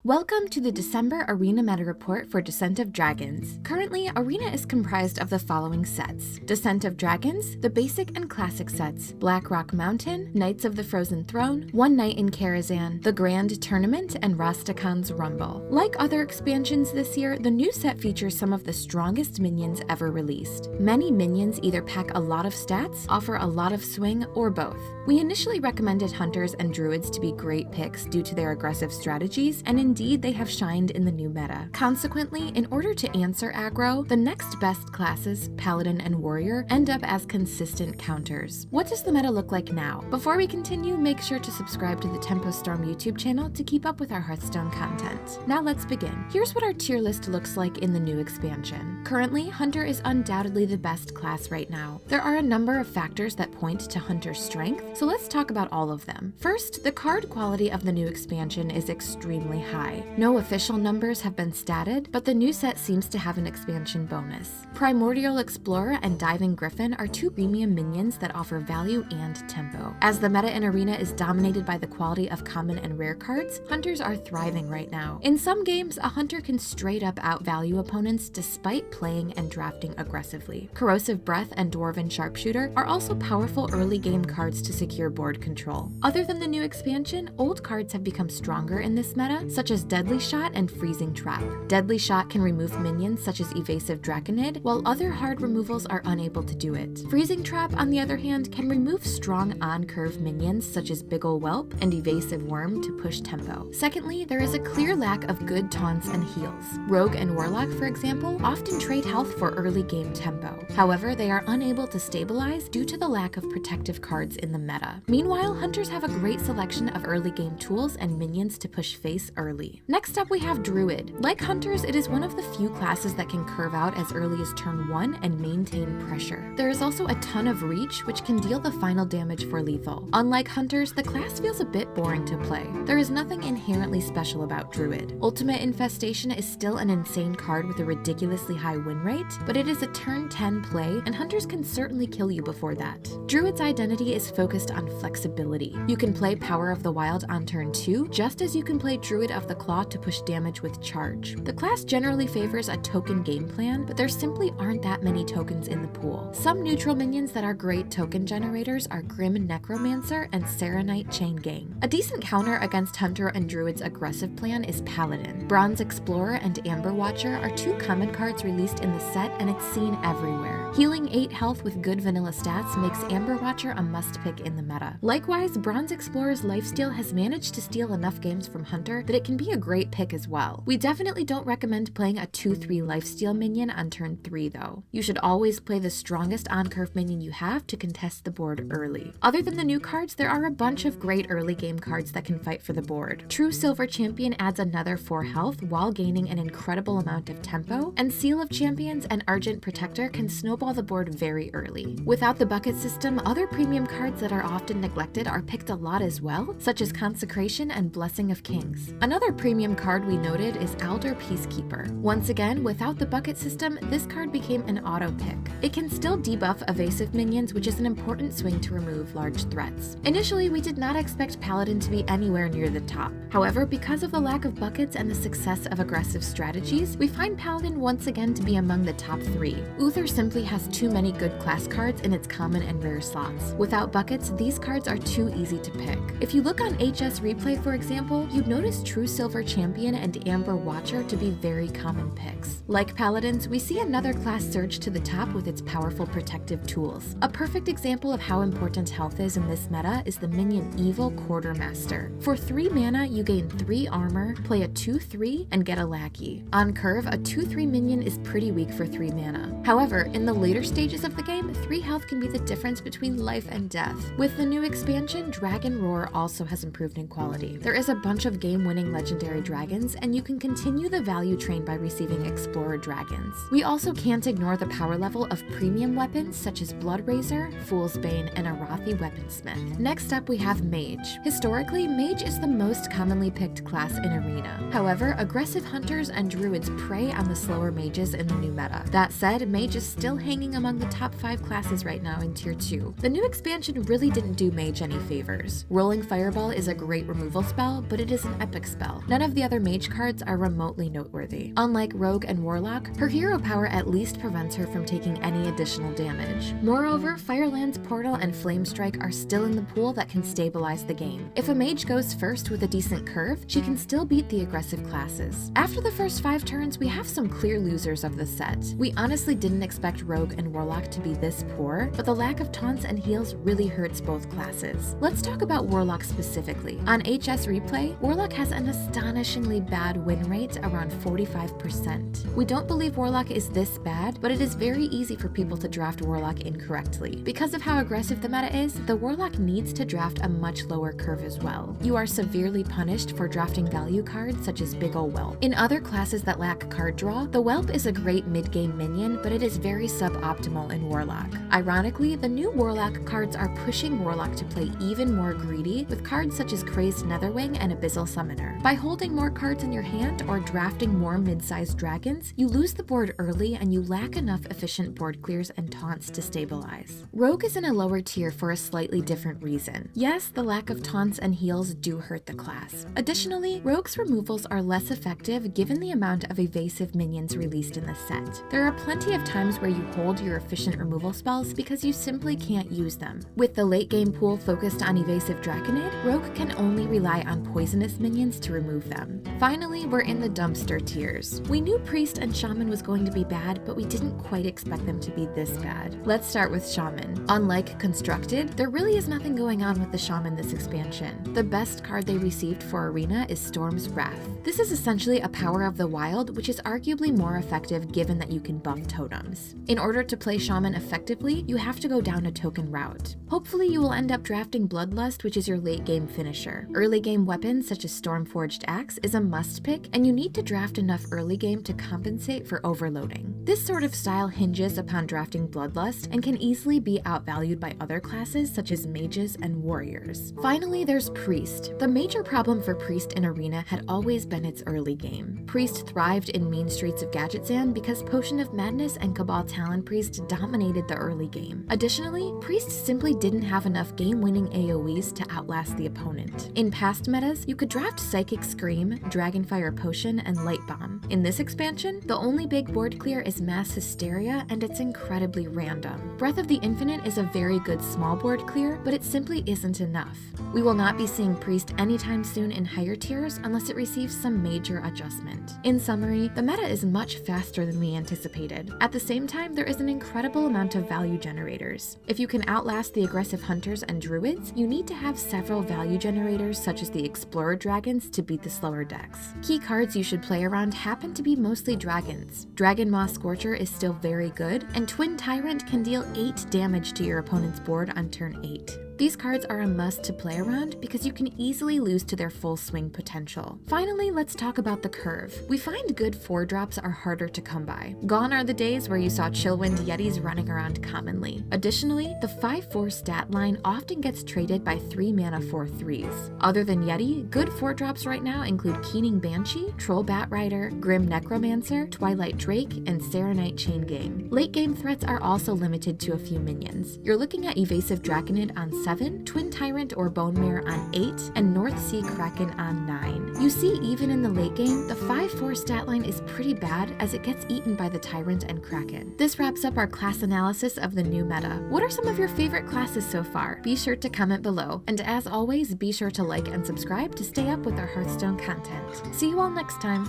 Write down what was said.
Welcome to the December Arena Meta Report for Descent of Dragons. Currently, Arena is comprised of the following sets: Descent of Dragons, the basic and classic sets, Black Rock Mountain, Knights of the Frozen Throne, One Night in Karazhan, the Grand Tournament, and Rastakhan's Rumble. Like other expansions this year, the new set features some of the strongest minions ever released. Many minions either pack a lot of stats, offer a lot of swing, or both. We initially recommended Hunters and Druids to be great picks due to their aggressive strategies, and indeed they have shined in the new meta. Consequently, in order to answer aggro, the next best classes, Paladin and Warrior, end up as consistent counters. What does the meta look like now? Before we continue, make sure to subscribe to the Tempo Storm YouTube channel to keep up with our Hearthstone content. Now let's begin. Here's what our tier list looks like in the new expansion. Currently, Hunter is undoubtedly the best class right now. There are a number of factors that point to Hunter's strength, so let's talk about all of them. First, the card quality of the new expansion is extremely high. No official numbers have been statted, but the new set seems to have an expansion bonus. Primordial Explorer and Diving Griffin are two premium minions that offer value and tempo. As the meta in Arena is dominated by the quality of common and rare cards, Hunters are thriving right now. In some games, a Hunter can straight up outvalue opponents despite playing and drafting aggressively. Corrosive Breath and Dwarven Sharpshooter are also powerful early game cards to secure board control. Other than the new expansion, old cards have become stronger in this meta, such as Deadly Shot and Freezing Trap. Deadly Shot can remove minions such as Evasive Draconid, while other hard removals are unable to do it. Freezing Trap, on the other hand, can remove strong on-curve minions such as Big Ol' Whelp and Evasive Worm to push tempo. Secondly, there is a clear lack of good taunts and heals. Rogue and Warlock, for example, often trade health for early game tempo. However, they are unable to stabilize due to the lack of protective cards in the meta. Meanwhile, Hunters have a great selection of early game tools and minions to push face early. Next up, we have Druid. Like Hunters, it is one of the few classes that can curve out as early as turn 1 and maintain pressure. There is also a ton of reach, which can deal the final damage for lethal. Unlike Hunters, the class feels a bit boring to play. There is nothing inherently special about Druid. Ultimate Infestation is still an insane card with a ridiculously high win rate, but it is a turn 10 play, and Hunters can certainly kill you before that. Druid's identity is focused on flexibility. You can play Power of the Wild on turn 2, just as you can play Druid of the Claw to push damage with charge. The class generally favors a token game plan, but there simply aren't that many tokens in the pool. Some neutral minions that are great token generators are Grim Necromancer and Serenite Chain Gang. A decent counter against Hunter and Druid's aggressive plan is Paladin. Bronze Explorer and Amber Watcher are two common cards released in the set, and it's seen everywhere. Healing 8 health with good vanilla stats makes Amber Watcher a must-pick in the meta. Likewise, Bronze Explorer's lifesteal has managed to steal enough games from Hunter that it can be a great pick as well. We definitely don't recommend playing a 2-3 lifesteal minion on turn 3 though. You should always play the strongest on-curve minion you have to contest the board early. Other than the new cards, there are a bunch of great early game cards that can fight for the board. True Silver Champion adds another 4 health while gaining an incredible amount of tempo, and Seal of Champions and Argent Protector can snowball the board very early. Without the bucket system, other premium cards that are often neglected are picked a lot as well, such as Consecration and Blessing of Kings. Another premium card we noted is Alder Peacekeeper. Once again, without the bucket system, this card became an auto pick. It can still debuff evasive minions, which is an important swing to remove large threats. Initially, we did not expect Paladin to be anywhere near the top. However, because of the lack of buckets and the success of aggressive strategies, we find Paladin once again to be among the top 3. Uther simply has too many good class cards in its common and rare slots. Without buckets, these cards are too easy to pick. If you look on HS Replay, for example, you'd notice True Silver Champion and Amber Watcher to be very common picks. Like Paladins, we see another class surge to the top with its powerful protective tools. A perfect example of how important health is in this meta is the minion Evil Quartermaster. For 3 mana, you gain 3 armor, play a 2/3, and get a lackey. On curve, a 2/3 minion is pretty weak for 3 mana. However, in the later stages of the game, 3 health can be the difference between life and death. With the new expansion, Dragon Roar also has improved in quality. There is a bunch of game-winning legendary dragons, and you can continue the value train by receiving Explorer dragons. We also can't ignore the power level of premium weapons such as Bloodrazor, Fool's Bane, and Arathi Weaponsmith. Next up, we have Mage. Historically, Mage is the most commonly picked class in Arena. However, aggressive hunters and druids prey on the slower mages in the new meta. That said, Mage is still hanging among the top 5 classes right now in Tier 2. The new expansion really didn't do Mage any favors. Rolling Fireball is a great removal spell, but it is an epic spell. None of the other Mage cards are remotely noteworthy. Unlike Rogue and Warlock, her hero power at least prevents her from taking any additional damage. Moreover, Fireland's Portal and Flame Strike are still in the pool that can stabilize the game. If a Mage goes first with a decent curve, she can still beat the aggressive classes. After the first 5 turns, we have some clear losers of the set. We honestly didn't expect Rogue and Warlock to be this poor, but the lack of taunts and heals really hurts both classes. Let's talk about Warlock specifically. On HS Replay, Warlock has an astonishingly bad win rate around 45%. We don't believe Warlock is this bad, but it is very easy for people to draft Warlock incorrectly. Because of how aggressive the meta is, the Warlock needs to draft a much lower curve as well. You are severely punished for drafting value cards such as Big Ol' Whelp. In other classes that lack card draw, the Whelp is a great mid-game minion, but it is very suboptimal in Warlock. Ironically, the new Warlock cards are pushing Warlock to play even more greedy with cards such as Crazed Netherwing and Abyssal Summoner. By holding more cards in your hand or drafting more mid-sized dragons, you lose the board early and you lack enough efficient board clears and taunts to stabilize. Rogue is in a lower tier for a slightly different reason. Yes, the lack of taunts and heals do hurt the class. Additionally, Rogue's removals are less effective given the amount of evasive minions released in the set. There are plenty of times where you hold your efficient removal spells because you simply can't use them. With the late game pool focused on evasive Draconid, Rogue can only rely on poisonous minions to remove them. Finally, we're in the dumpster tiers. We knew Priest and Shaman was going to be bad, but we didn't quite expect them to be this bad. Let's start with Shaman. Unlike Constructed, there really is nothing going on with the Shaman this expansion. The best card they received for Arena is Storm's Wrath. This is essentially a power of the wild, which is arguably more effective given that you can buff totems. In order to play Shaman effectively, you have to go down a token route. Hopefully you will end up drafting Bloodlust, which is your late game finisher. Early game weapons such as Stormforged Axe is a must pick, and you need to draft enough early game to compensate for overloading. This sort of style hinges upon drafting Bloodlust and can easily be outvalued by other classes such as mages and warriors. Finally, there's Priest. The major problem for Priest in Arena had always been its early game. Priest thrived in mean streets of Gadgetzan because Potion of Madness and Cabal Talonpriest dominated the early game. Additionally, Priest simply didn't have enough game-winning AoEs to outlast the opponent. In past metas, you could draft Psychic Scream, Dragonfire Potion, and Light Bomb. In this expansion, the only big board clear is Mass Hysteria, and it's incredibly random. Breath of the Infinite is a very good small board clear, but it simply isn't enough. We will not be seeing Priest anytime soon in higher tiers unless it receives some major adjustment. In summary, the meta is much faster than we anticipated. At the same time, there is an incredible amount of value generators. If you can outlast the aggressive hunters and druids, you need to have several value generators such as the Explorer Dragons to beat the slower decks. Key cards you should play around happen to be mostly dragons. Dragon Maw Scorcher is still very good, and Twin Tyrant can deal 8 damage to your opponent's board on turn 8. These cards are a must to play around because you can easily lose to their full swing potential. Finally, let's talk about the curve. We find good 4-drops are harder to come by. Gone are the days where you saw Chillwind Yetis running around commonly. Additionally, the 5/4 stat line often gets traded by 3 mana 4/3s. Other than Yeti, good 4-drops right now include Keening Banshee, Troll Batrider, Grim Necromancer, Twilight Drake, and Serenite Chain Gang. Late game threats are also limited to a few minions. You're looking at Evasive Draconid on 7, Twin Tyrant or Bone Mare on 8, and North Sea Kraken on 9. You see, even in the late game, the 5/4 stat line is pretty bad as it gets eaten by the Tyrant and Kraken. This wraps up our class analysis of the new meta. What are some of your favorite classes so far? Be sure to comment below, and as always, be sure to like and subscribe to stay up with our Hearthstone content. See you all next time!